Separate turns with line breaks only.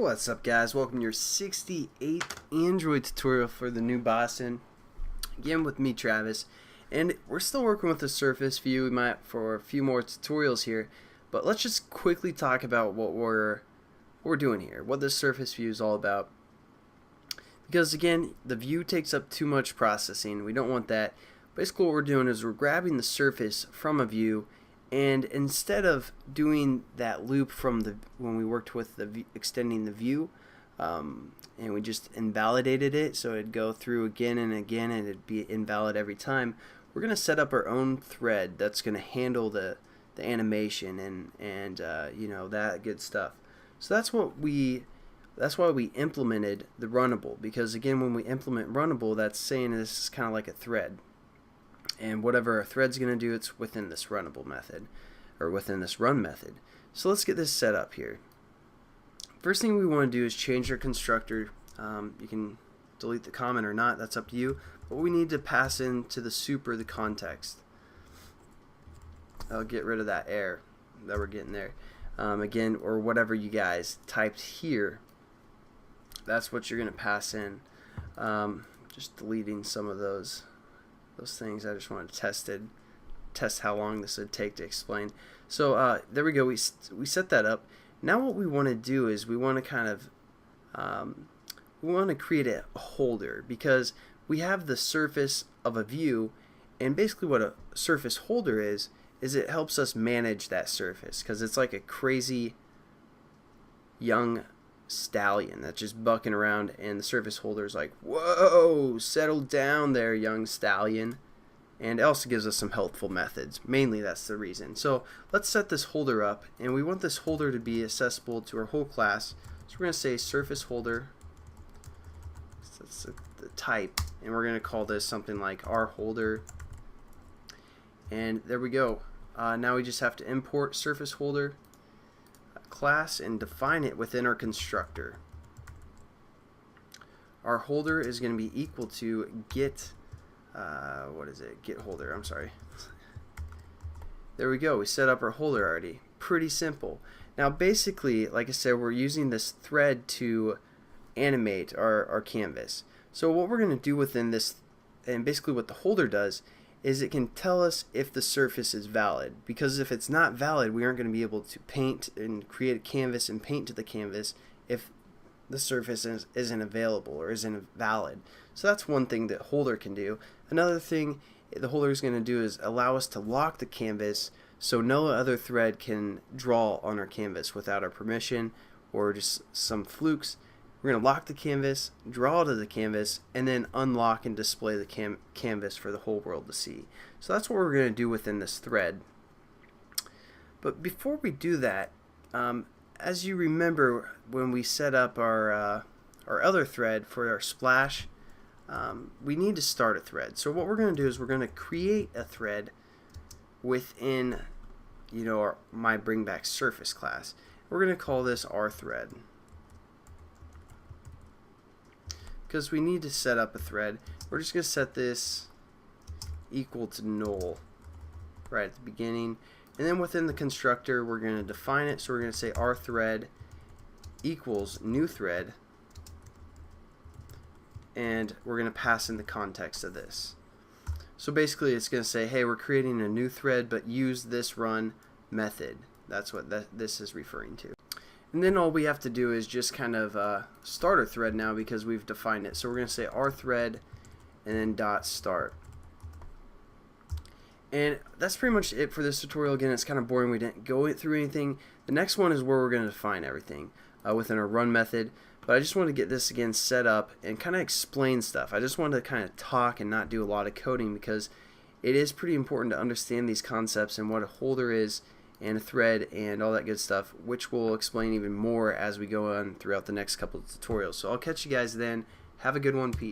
What's up, guys? Welcome to your 68th Android tutorial for the new Boston. Again with me, Travis, and we're still working with the Surface View. We might for a few more tutorials here, but let's just quickly talk about what we're doing here, what this Surface View is all about. Because again, the view takes up too much processing. We don't want that. Basically, what we're doing is we're grabbing the surface from a view, and instead of doing that loop from when we worked with the extending the view, and we just invalidated it, so it'd go through again and again, and it'd be invalid every time. We're gonna set up our own thread that's gonna handle the animation and you know, that good stuff. So that's why we implemented the runnable, because again, when we implement runnable, that's saying this is kind of like a thread. And whatever a thread's going to do, it's within this runnable method, or within this run method. So let's get this set up here. First thing we want to do is change our constructor. You can delete the comment or not, that's up to you. But we need to pass into the super the context. I'll get rid of that error that we're getting there. Again, or whatever you guys typed here, that's what you're going to pass in. Just deleting some of those things. I just wanted to test how long this would take to explain. So there we go. We set that up. Now what we want to do is we want to kind of we want to create a holder, because we have the surface of a view, and basically what a surface holder is it helps us manage that surface, because it's like a crazy young stallion that's just bucking around, and the surface holder is like, whoa, settle down there, young stallion. And it also gives us some helpful methods. Mainly that's the reason. So let's set this holder up, and we want this holder to be accessible to our whole class. So we're going to say surface holder, so that's the type, and we're going to call this something like our holder. And there we go. Now we just have to import surface holder class and define it within our constructor. Our holder is going to be equal to get get holder, I'm sorry. There we go, we set up our holder already. Pretty simple. Now basically, like I said, we're using this thread to animate our canvas. So what we're going to do within this, and basically what the holder does, is it can tell us if the surface is valid, because if it's not valid, we aren't going to be able to paint and create a canvas and paint to the canvas if the surface isn't available or isn't valid. So that's one thing that holder can do. Another thing the holder is going to do is allow us to lock the canvas, so no other thread can draw on our canvas without our permission, or just some flukes. We're going to lock the canvas, draw to the canvas, and then unlock and display the canvas for the whole world to see. So that's what we're going to do within this thread. But before we do that, as you remember when we set up our other thread for our splash, we need to start a thread. So what we're going to do is we're going to create a thread within, you know, our my bring back surface class. We're going to call this our thread, because we need to set up a thread. We're just going to set this equal to null right at the beginning, and then within the constructor we're going to define it. So we're going to say our thread equals new thread, and we're going to pass in the context of this. So basically it's going to say, hey, we're creating a new thread, but use this run method. That's what this is referring to. And then all we have to do is just kind of start our thread now, because we've defined it. So we're going to say our thread and then dot start. And that's pretty much it for this tutorial. Again, it's kind of boring. We didn't go through anything. The next one is where we're going to define everything within our run method. But I just want to get this again set up and kind of explain stuff. I just wanted to kind of talk and not do a lot of coding, because it is pretty important to understand these concepts and what a holder is and a thread and all that good stuff, which we'll explain even more as we go on throughout the next couple of tutorials. So I'll catch you guys then. Have a good one. Peace.